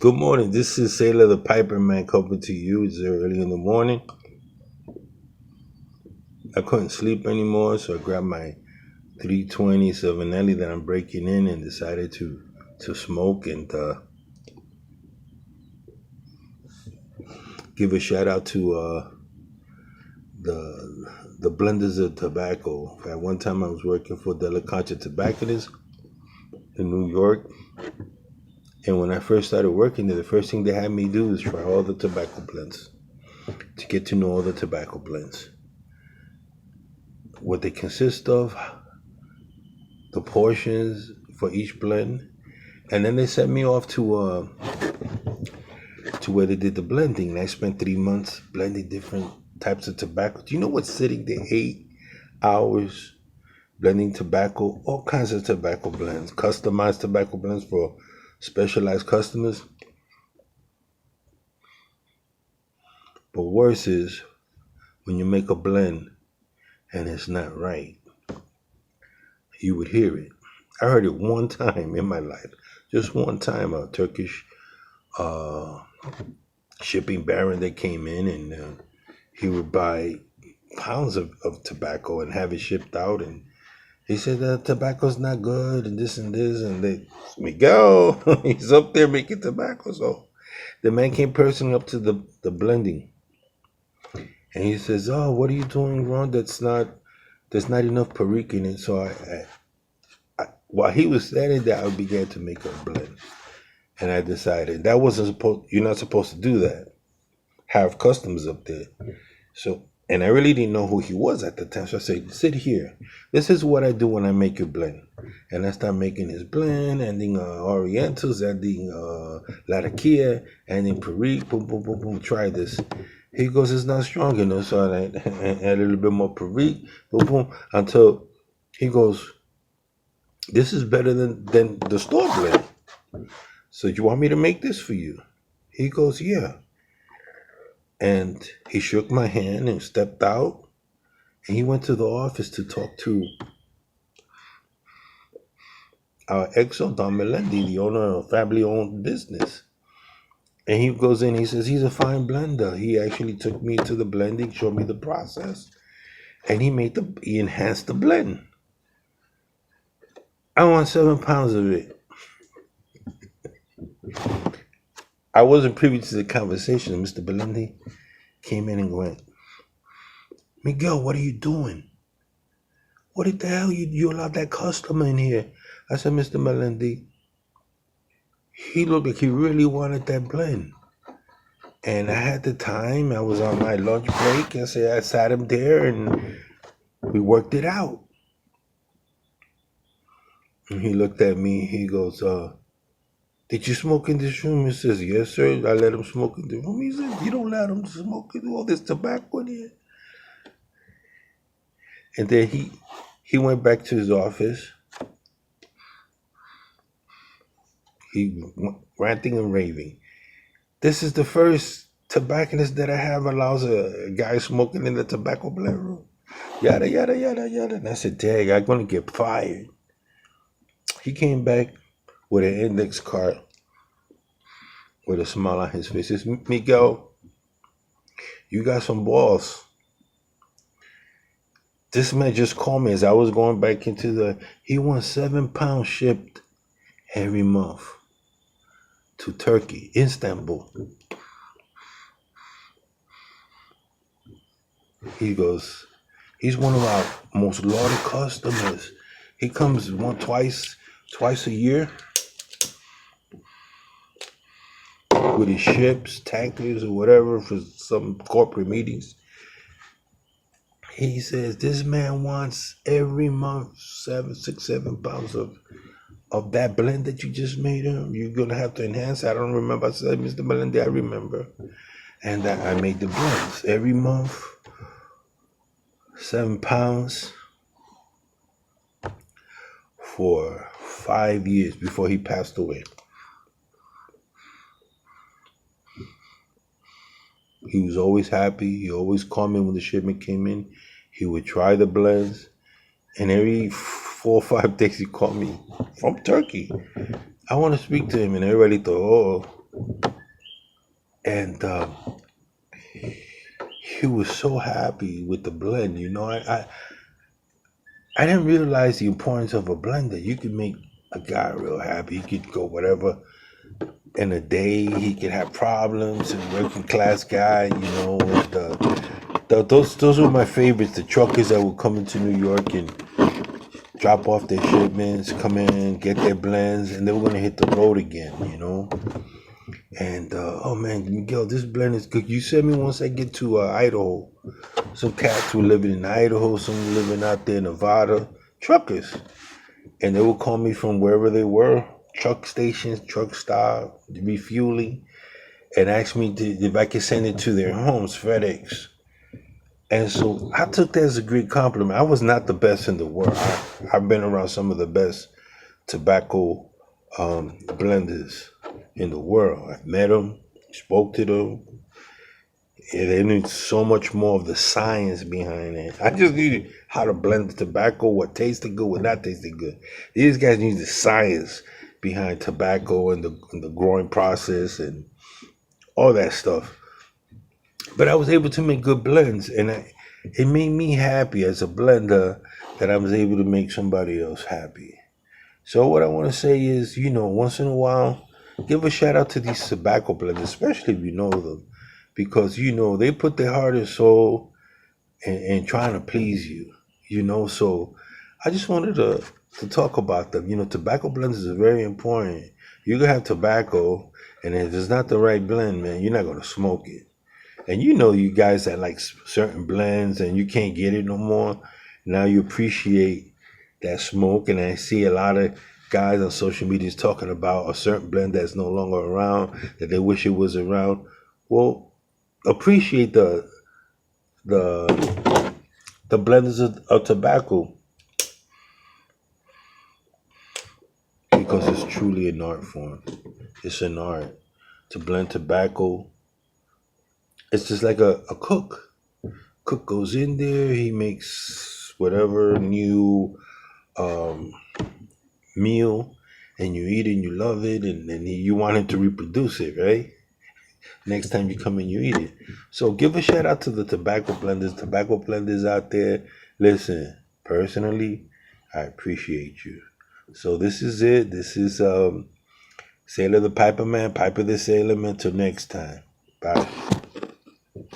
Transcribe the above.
Good morning. This is Sailor the Piperman coming to you. It's early in the morning. I couldn't sleep anymore, so I grabbed my 320 Savanelli that I'm breaking in and decided to smoke and give a shout out to the blenders of tobacco. At one time, I was working for De La Concha Tobacconists in New York, and when I first started working there, the first thing they had me do is try all the tobacco blends to get to know all the tobacco blends, what they consist of, the portions for each blend, and then they sent me off to where they did the blending. And I spent 3 months blending different types of tobacco. Do you know what's sitting there? 8 hours blending tobacco, all kinds of tobacco blends, customized tobacco blends for specialized customers. But worse is when you make a blend and it's not right. You would hear it. I heard it one time in my life, just one time. A Turkish shipping baron that came in, and he would buy pounds of tobacco and have it shipped out, and he said that tobacco's not good and this, and they Miguel, he's up there making tobacco. So the man came personally up to the blending, and he says, "Oh, what are you doing wrong? There's not enough perique in it." So I while he was standing there, I began to make a blend. And I decided that wasn't supposed, you're not supposed to do that. Have customers up there. So, and I really didn't know who he was at the time. So I said, sit here. This is what I do when I make a blend. And I start making his blend, adding Orientals, adding Latakia, adding Perique, boom, boom, boom, boom, try this. He goes, it's not strong enough. So I add a little bit more Perique, boom, boom, until he goes, this is better than the store blend. So you want me to make this for you? He goes, yeah. And he shook my hand and stepped out. And he went to the office to talk to our exo, Don Melendi, the owner of a family-owned business. And he goes in, he says, he's a fine blender. He actually took me to the blending, showed me the process. And he enhanced the blend. I want 7 pounds of it. I wasn't privy to the conversation. Mr. Belendi came in and went, Miguel, what are you doing? What the hell? You allowed that customer in here? I said, Mr. Melendi, he looked like he really wanted that blend. And I had the time. I was on my lunch break. I sat him there and we worked it out. And he looked at me. He goes, did you smoke in this room? He says, yes, sir. I let him smoke in the room. He says, you don't let him smoke in all this tobacco in here. And then he went back to his office. He ranting and raving. This is the first tobacconist that I have allows a guy smoking in the tobacco blend room. Yada, yada, yada, yada. And I said, dang, I'm going to get fired. He came back with an index card with a smile on his face. He says, Miguel, you got some balls. This man just called me as I was going back into he wants 7 pounds shipped every month to Turkey, Istanbul. He goes, he's one of our most loyal customers. He comes twice a year with his ships, tankers, or whatever for some corporate meetings. He says this man wants every month 7 pounds of that blend that you just made him. You're gonna have to enhance. I don't remember. I said, Mr. Melendi, I remember. And I made the blends every month, 7 pounds for 5 years before he passed away. He was always happy. He always called me when the shipment came in. He would try the blends. And every 4 or 5 days he called me from Turkey. I want to speak to him. And everybody thought, And he was so happy with the blend. I didn't realize the importance of a blender. You could make a guy real happy. He could go whatever in a day. He could have problems. And working class guy, and those were my favorites. The truckers that would come into New York and drop off their shipments, come in, get their blends, and they were gonna hit the road again. And oh man, Miguel, this blend is good. You sent me once I get to Idaho. Some cats were living in Idaho, some were living out there in Nevada, truckers. And they would call me from wherever they were, truck stations, truck stop, refueling, and ask me if I could send it to their homes, FedEx. And so I took that as a great compliment. I was not the best in the world. I've been around some of the best tobacco blenders in the world. I've met them, spoke to them, and they knew so much more of the science behind it. I just knew how to blend the tobacco, what tasted good, what not tasted good. These guys knew the science behind tobacco and the growing process and all that stuff. But I was able to make good blends, and it made me happy as a blender that I was able to make somebody else happy. So what I want to say is, once in a while, give a shout out to these tobacco blenders, especially if you know them, because they put their heart and soul in trying to please you. So I just wanted to talk about them. Tobacco blenders are very important. You can have tobacco, and if it's not the right blend, man, you're not gonna smoke it. And you guys that like certain blends and you can't get it no more. Now you appreciate that smoke, and I see a lot of guys on social media talking about a certain blend that's no longer around that they wish it was around. Well, appreciate the the blenders of tobacco because it's truly an art form. It's an art to blend tobacco. It's just like a cook. Cook goes in there, he makes whatever new um, meal, and you eat it and you love it, and then you want him to reproduce it, right? Next time you come in, you eat it. So give a shout out to the tobacco blenders out there. Listen, personally, I appreciate you. So this is it. This is Sailor the Piper Man, Piper the Sailor Man. Till next time. Bye.